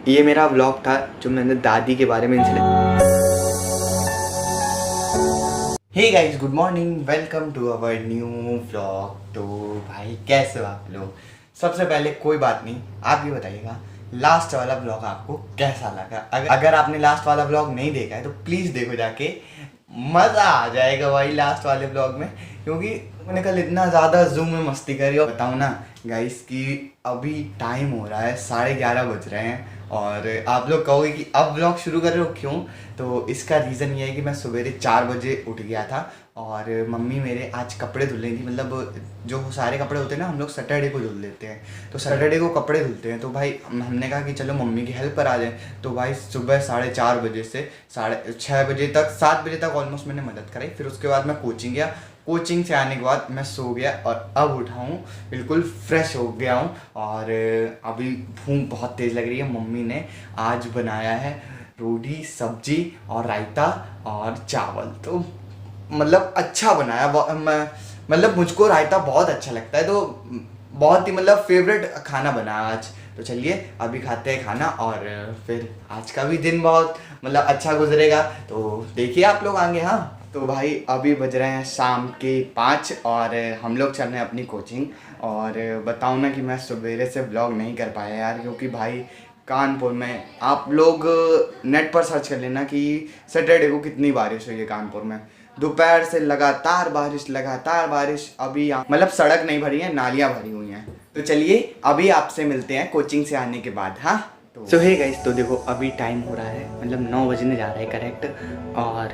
ये मेरा व्लॉग था जो मैंने दादी के बारे में इनसे। Hey guys, good morning, welcome to our new vlog. तो भाई कैसे हो आप लोग? सबसे पहले कोई बात नहीं, आप ये बताइएगा लास्ट वाला व्लॉग आपको कैसा लगा। अगर आपने लास्ट वाला व्लॉग नहीं देखा है तो प्लीज़ देखो जाके, मज़ा आ जाएगा भाई लास्ट वाले व्लॉग में। क्योंकि मैंने कल इतना ज़्यादा जूम में मस्ती करी। और बताऊँ ना गाइस कि अभी टाइम हो रहा है 11:30 बज रहे हैं और आप लोग कहोगे कि अब व्लॉग शुरू कर रहे हो क्यों? तो इसका रीज़न ये है कि मैं सवेरे 4 बजे उठ गया था और मम्मी मेरे आज कपड़े धुल रही थी। मतलब जो सारे कपड़े होते हैं ना, हम लोग सैटरडे को धुल देते हैं, तो सैटरडे को कपड़े धुलते हैं। तो भाई हमने कहा कि चलो मम्मी की हेल्प पर आ जाए। तो भाई सुबह 4:30 बजे से 6:30 बजे तक, 7 बजे तक ऑलमोस्ट मैंने मदद कराई। फिर उसके बाद मैं कोचिंग गया। कोचिंग से आने के बाद मैं सो गया और अब उठा हूँ, बिल्कुल फ्रेश हो गया हूँ। और अभी भूख बहुत तेज़ लग रही है। मम्मी ने आज बनाया है रोटी, सब्जी और रायता और चावल। तो मतलब अच्छा बनाया। मतलब मुझको रायता बहुत अच्छा लगता है, तो बहुत ही मतलब फेवरेट खाना बना आज। तो चलिए अभी खाते हैं खाना और फिर आज का भी दिन बहुत मतलब अच्छा गुजरेगा। तो देखिए आप लोग आगे। हाँ तो भाई अभी बज रहे हैं शाम के 5 और हम लोग चल रहे हैं अपनी कोचिंग। और बताऊँ ना कि मैं सवेरे से व्लॉग नहीं कर पाया यार, क्योंकि भाई कानपुर में आप लोग नेट पर सर्च कर लेना कि सैटरडे को कितनी बारिश हुई है कानपुर में। दोपहर से लगातार बारिश। अभी मतलब सड़क नहीं भरी है, नालियाँ भरी हुई हैं। तो चलिए अभी आपसे मिलते हैं कोचिंग से आने के बाद। हाँ तो हे गाइस, तो देखो अभी टाइम हो रहा है, मतलब 9 बजने जा रहा है करेक्ट। और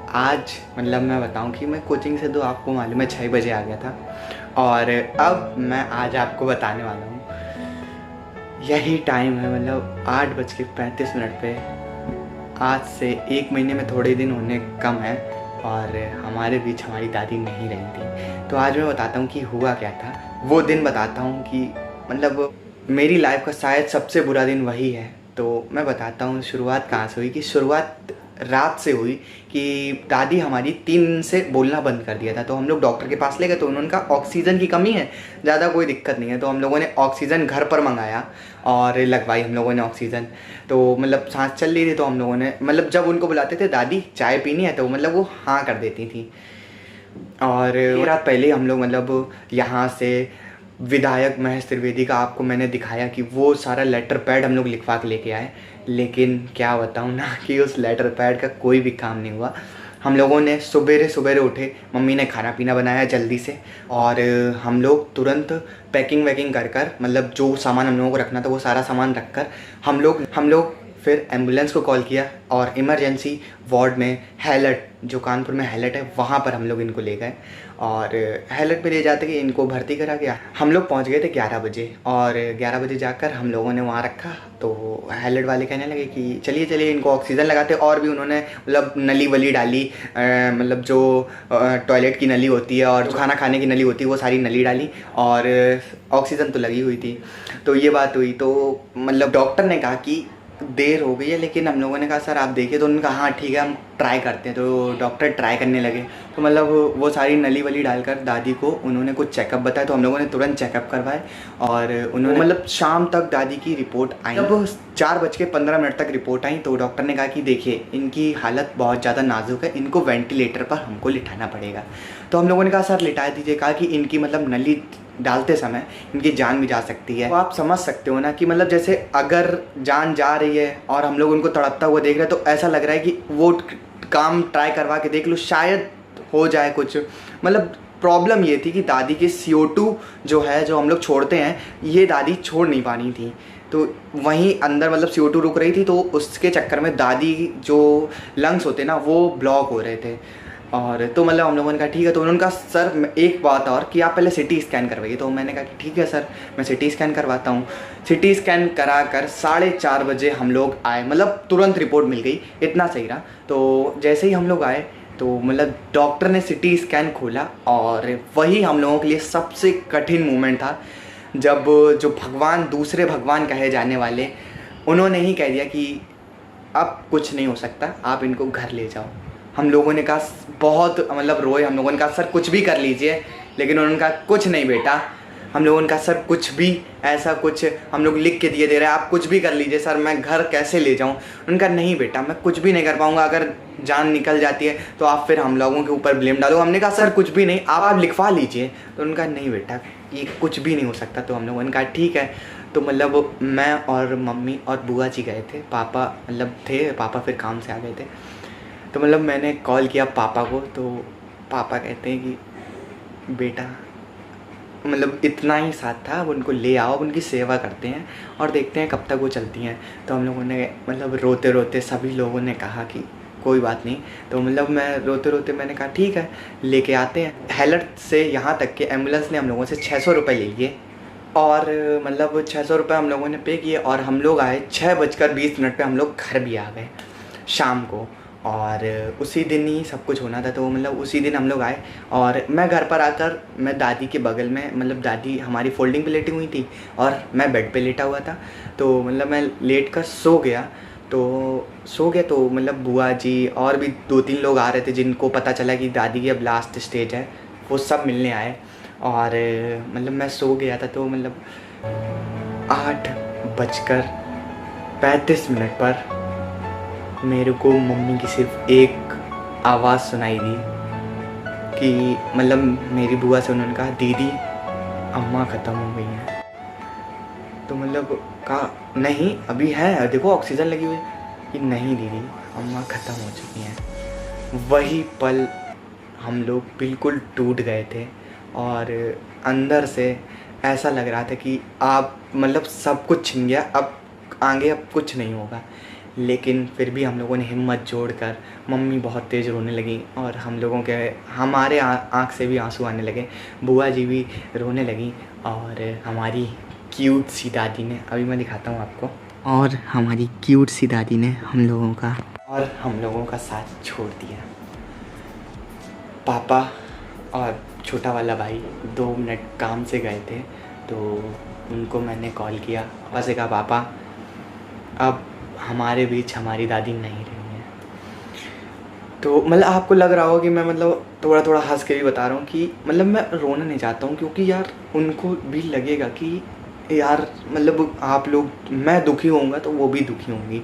आज मतलब मैं बताऊं कि मैं कोचिंग से तो आपको मालूम है 6 बजे आ गया था। और अब मैं आज आपको बताने वाला हूँ, यही टाइम है मतलब 8:35 पे। आज से 1 महीने में थोड़े दिन होने कम है और हमारे बीच हमारी दादी नहीं रही थी। तो आज मैं बताता हूँ कि हुआ क्या था, वो दिन बताता हूँ कि मतलब मेरी लाइफ का शायद सबसे बुरा दिन वही है। तो मैं बताता हूँ शुरुआत कहाँ से हुई। कि शुरुआत रात से हुई कि दादी हमारी 3 दिन से बोलना बंद कर दिया था। तो हम लोग डॉक्टर के पास ले गए, तो उन्होंने कहा ऑक्सीजन की कमी है, ज़्यादा कोई दिक्कत नहीं है। तो हम लोगों ने ऑक्सीजन घर पर मंगाया और लगवाई हम लोगों ने ऑक्सीजन। तो मतलब सांस चल रही थी, तो हम लोगों ने मतलब जब उनको बुलाते थे दादी चाय पीनी है, तो मतलब वो हाँ कर देती थी। और एक रात पहले हम लोग मतलब यहाँ से विधायक महेश त्रिवेदी का आपको मैंने दिखाया कि वो सारा लेटर पैड हम लोग लिखवा के लेके आए। लेकिन क्या बताऊँ ना कि उस लेटर पैड का कोई भी काम नहीं हुआ। हम लोगों ने सवेरे उठे, मम्मी ने खाना पीना बनाया जल्दी से और हम लोग तुरंत पैकिंग वैकिंग कर मतलब जो सामान हम लोगों को रखना था वो सारा सामान रख कर हम लोग फिर एम्बुलेंस को कॉल किया और इमरजेंसी वार्ड में हैलट, जो कानपुर में हैलट है, वहाँ पर हम लोग इनको ले गए। और हैलट पे ले जाते कि इनको भर्ती करा गया। हम लोग पहुँच गए थे 11 बजे और 11 बजे जाकर हम लोगों ने वहाँ रखा। तो हैलट वाले कहने लगे कि चलिए इनको ऑक्सीजन लगाते। और भी उन्होंने मतलब नली वली डाली, मतलब जो टॉयलेट की नली होती है और खाना खाने की नली होती है वो सारी नली डाली और ऑक्सीजन तो लगी हुई थी। तो ये बात हुई। तो मतलब डॉक्टर ने कहा कि देर हो गई है, लेकिन हम लोगों ने कहा सर आप देखिए। तो उन्होंने कहा हाँ ठीक है हम ट्राई करते हैं। तो डॉक्टर ट्राई करने लगे। तो मतलब वो सारी नली वली डालकर दादी को उन्होंने कुछ चेकअप बताया। तो हम लोगों ने तुरंत चेकअप करवाए और उन्होंने मतलब शाम तक दादी की रिपोर्ट आई। जब 4:15 तक रिपोर्ट आई तो डॉक्टर ने कहा कि देखिए इनकी हालत बहुत ज़्यादा नाजुक है, इनको वेंटिलेटर पर हमको लिटाना पड़ेगा। तो हम लोगों ने कहा सर लिटा दीजिए। कहा कि इनकी मतलब नली डालते समय इनकी जान भी जा सकती है। तो आप समझ सकते हो ना कि मतलब जैसे अगर जान जा रही है और हम लोग उनको तड़पता हुआ देख रहे हैं, तो ऐसा लग रहा है कि वो काम ट्राई करवा के देख लो, शायद हो जाए कुछ। मतलब प्रॉब्लम ये थी कि दादी के CO2 जो है, जो हम लोग छोड़ते हैं, ये दादी छोड़ नहीं पानी थी। तो वहीं अंदर मतलब CO2 रुक रही थी, तो उसके चक्कर में दादी जो लंग्स होते ना वो ब्लॉक हो रहे थे। और तो मतलब हम लोगों ने कहा ठीक है। तो उन्होंने कहा सर एक बात और कि आप पहले CT स्कैन करवाइए। तो मैंने कहा कि ठीक है सर मैं CT स्कैन करवाता हूँ। CT स्कैन करा कर 4:30 बजे हम लोग आए, मतलब तुरंत रिपोर्ट मिल गई, इतना सही रहा। तो जैसे ही हम लोग आए तो मतलब डॉक्टर ने CT स्कैन खोला और वही हम लोगों के लिए सबसे कठिन मोमेंट था, जब जो भगवान, दूसरे भगवान कहे जाने वाले, उन्होंने ही कह दिया कि अब कुछ नहीं हो सकता, आप इनको घर ले जाओ। हम लोगों ने कहा बहुत मतलब रोए। हम लोगों ने कहा सर कुछ भी कर लीजिए, लेकिन उन्होंने कहा कुछ नहीं बेटा, हम लोगों ने कहा सर कुछ भी ऐसा कुछ हम लोग लिख के दिए दे रहे हैं, आप कुछ भी कर लीजिए सर, मैं घर कैसे ले जाऊँ। उनका नहीं बेटा मैं कुछ भी नहीं कर पाऊँगा, अगर जान निकल जाती है तो आप फिर हम लोगों के ऊपर ब्लेम डालो। हमने कहा सर कुछ भी नहीं, आप लिखवा लीजिए। तो उनका नहीं बेटा ये कुछ भी नहीं हो सकता। तो हम लोगों ने कहा ठीक है। तो मतलब मैं और मम्मी और बुआ जी गए थे, पापा मतलब थे, पापा फिर काम से आ गए थे। तो मतलब मैंने कॉल किया पापा को, तो पापा कहते हैं कि बेटा मतलब इतना ही साथ था, अब उनको ले आओ, अब उनकी सेवा करते हैं और देखते हैं कब तक वो चलती हैं। तो हम लोगों ने मतलब रोते रोते सभी लोगों ने कहा कि कोई बात नहीं। तो मतलब मैं रोते रोते मैंने कहा ठीक है लेके आते हैं। हेलट से यहाँ तक कि एम्बुलेंस ने हम लोगों से 600 रुपये ले लिए और मतलब 600 रुपये हम लोगों ने पे किए और हम लोग आए 6:20 पे, हम लोग घर भी आ गए शाम को। और उसी दिन ही सब कुछ होना था। तो मतलब उसी दिन हम लोग आए और मैं घर पर आकर मैं दादी के बगल में, मतलब दादी हमारी फोल्डिंग पे लेटी हुई थी और मैं बेड पे लेटा हुआ था। तो मतलब मैं लेट कर सो गया। तो मतलब बुआ जी और भी 2-3 लोग आ रहे थे जिनको पता चला कि दादी की अब लास्ट स्टेज है, वो सब मिलने आए। और मतलब मैं सो गया था। तो मतलब 8:35 पर मेरे को मम्मी की सिर्फ एक आवाज़ सुनाई दी कि मतलब मेरी बुआ से उन्होंने कहा दीदी अम्मा ख़त्म हो गई हैं। तो मतलब कहा नहीं अभी है, देखो ऑक्सीजन लगी हुई है। कि नहीं दीदी अम्मा ख़त्म हो चुकी हैं। वही पल हम लोग बिल्कुल टूट गए थे और अंदर से ऐसा लग रहा था कि आप मतलब सब कुछ छिन गया, अब आगे अब कुछ नहीं होगा। लेकिन फिर भी हम लोगों ने हिम्मत जोड़कर, मम्मी बहुत तेज़ रोने लगी और हमारे आँख से भी आंसू आने लगे, बुआ जी भी रोने लगी और हमारी क्यूट सी दादी ने, अभी मैं दिखाता हूँ आपको, और हमारी क्यूट सी दादी ने हम लोगों का साथ छोड़ दिया। पापा और छोटा वाला भाई 2 मिनट काम से गए थे, तो उनको मैंने कॉल किया। पापा से कहा पापा अब हमारे बीच हमारी दादी नहीं रही है। तो मतलब आपको लग रहा होगा कि मैं मतलब थोड़ा थोड़ा हंस के भी बता रहा हूँ कि मतलब मैं रोना नहीं चाहता हूँ, क्योंकि यार उनको भी लगेगा कि यार मतलब आप लोग, मैं दुखी होऊंगा तो वो भी दुखी होंगी।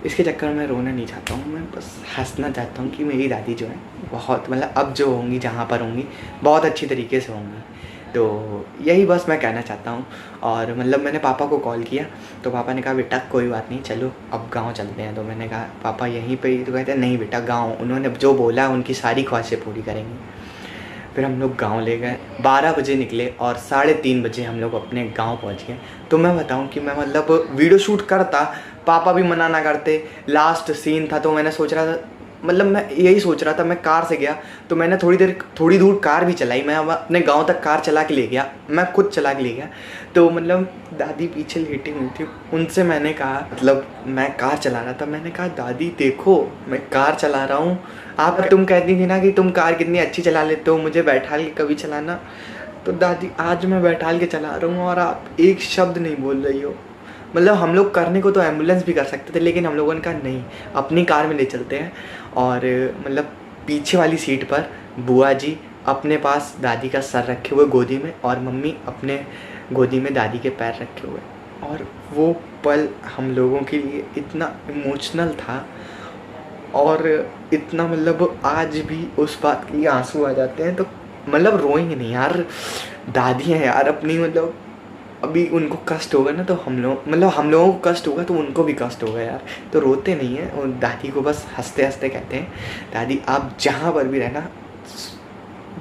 इसके चक्कर में रोना नहीं चाहता हूँ, मैं बस हंसना चाहता हूँ कि मेरी दादी जो है बहुत मतलब अब जो होंगी, जहाँ पर होंगी बहुत अच्छी तरीके से होंगी। तो यही बस मैं कहना चाहता हूँ। और मतलब मैंने पापा को कॉल किया तो पापा ने कहा बेटा कोई बात नहीं, चलो अब गांव चलते हैं। तो मैंने कहा पापा यहीं पे ही? तो कहते हैं नहीं बेटा गांव, उन्होंने जो बोला उनकी सारी ख्वाहिशें पूरी करेंगे। फिर हम लोग गांव ले गए, 12 बजे निकले और 3:30 बजे हम लोग अपने गांव पहुंच गए। तो मैं बताऊं कि मैं मतलब वीडियो शूट करता, पापा भी मना ना करते, लास्ट सीन था। तो मैंने सोच रहा था, मतलब मैं यही सोच रहा था, मैं कार से गया तो मैंने थोड़ी दूर कार भी चलाई, मैं अपने गांव तक कार चला के ले गया, मैं खुद चला के ले गया। तो मतलब दादी पीछे लेटी हुई थी, उनसे मैंने कहा, मतलब मैं कार चला रहा था, मैंने कहा दादी देखो मैं कार चला रहा हूँ, आप तुम कहती थी ना कि तुम कार कितनी अच्छी चला लेते हो, मुझे बैठा के कभी चलाना। तो दादी आज मैं बैठा के चला रहा हूँ और आप एक शब्द नहीं बोल रही हो। मतलब हम लोग करने को तो एम्बुलेंस भी कर सकते थे, लेकिन हम लोगों ने कहा नहीं, अपनी कार में ले चलते हैं। और मतलब पीछे वाली सीट पर बुआ जी अपने पास दादी का सर रखे हुए गोदी में और मम्मी अपने गोदी में दादी के पैर रखे हुए। और वो पल हम लोगों के लिए इतना इमोशनल था और इतना मतलब आज भी उस बात के लिए आंसू आ जाते हैं। तो मतलब रोएंगे नहीं यार, दादी हैं यार अपनी, मतलब अभी उनको कष्ट होगा ना तो हम लोगों को कष्ट होगा तो उनको भी कष्ट होगा यार। तो रोते नहीं हैं और दादी को बस हंसते हंसते कहते हैं दादी आप जहाँ पर भी रहना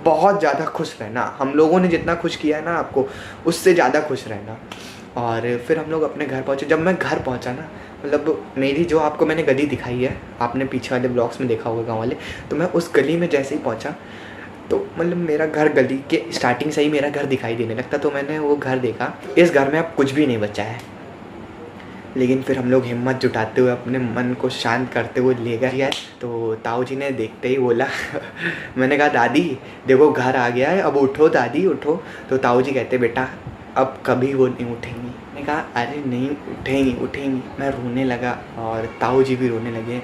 बहुत ज़्यादा खुश रहना, हम लोगों ने जितना खुश किया है ना आपको उससे ज़्यादा खुश रहना। और फिर हम लोग अपने घर पहुँचे। जब मैं घर पहुँचा ना, मतलब मेरी जो आपको मैंने गली दिखाई है, आपने पीछे वाले ब्लॉग्स में देखा होगा गाँव वाले, तो मैं उस गली में जैसे ही पहुँचा तो मतलब मेरा घर, गली के स्टार्टिंग से ही मेरा घर दिखाई देने लगता। तो मैंने वो घर देखा, इस घर में अब कुछ भी नहीं बचा है। लेकिन फिर हम लोग हिम्मत जुटाते हुए अपने मन को शांत करते हुए ले गए। तो ताऊ जी ने देखते ही बोला मैंने कहा दादी देखो घर आ गया है, अब उठो दादी उठो। तो ताऊ जी कहते बेटा अब कभी वो नहीं उठेंगी। मैंने कहा अरे नहीं उठेंगी। मैं रोने लगा और ताऊ जी भी रोने लगे।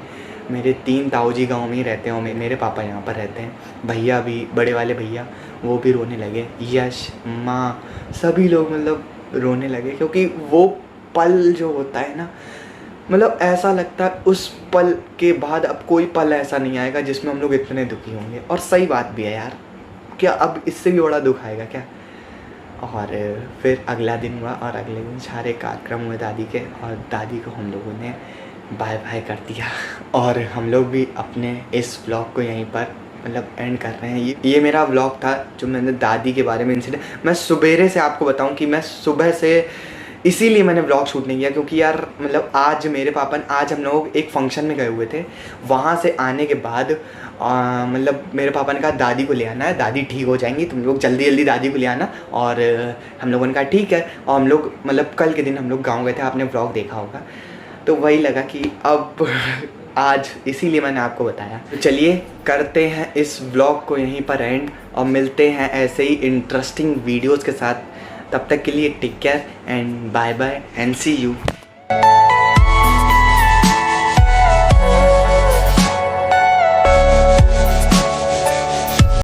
मेरे 3 ताऊ जी गाँव में ही रहते हैं और मेरे पापा यहाँ पर रहते हैं। भैया भी, बड़े वाले भैया, वो भी रोने लगे। यश, माँ, सभी लोग मतलब रोने लगे, क्योंकि वो पल जो होता है ना, मतलब ऐसा लगता है उस पल के बाद अब कोई पल ऐसा नहीं आएगा जिसमें हम लोग इतने दुखी होंगे। और सही बात भी है यार, क्या अब इससे भी बड़ा दुख आएगा क्या। और फिर अगला दिन हुआ और अगले दिन सारे कार्यक्रम हुए दादी के, और दादी को हम लोगों ने बाय बाय कर दिया। और हम लोग भी अपने इस व्लॉग को यहीं पर मतलब एंड कर रहे हैं। ये मेरा व्लॉग था जो मैंने दादी के बारे में इंसिडेंट, मैं सुबेरे से आपको बताऊं कि मैं सुबह से इसीलिए मैंने व्लॉग शूट नहीं किया, क्योंकि यार मतलब आज मेरे पापा ने, आज हम लोग एक फंक्शन में गए हुए थे, वहाँ से आने के बाद मतलब मेरे पापा ने कहा दादी को ले आना है, दादी ठीक हो जाएंगी, तुम लोग जल्दी जल्दी दादी को ले आना। और हम लोगों ने कहा ठीक है। और हम लोग मतलब कल के दिन हम लोग गाँव गए थे, आपने व्लॉग देखा होगा, तो वही लगा कि अब आज इसीलिए मैंने आपको बताया। तो चलिए करते हैं इस व्लॉग को यहीं पर एंड, और मिलते हैं ऐसे ही इंटरेस्टिंग वीडियोज़ के साथ। तब तक के लिए take care and bye bye and see you.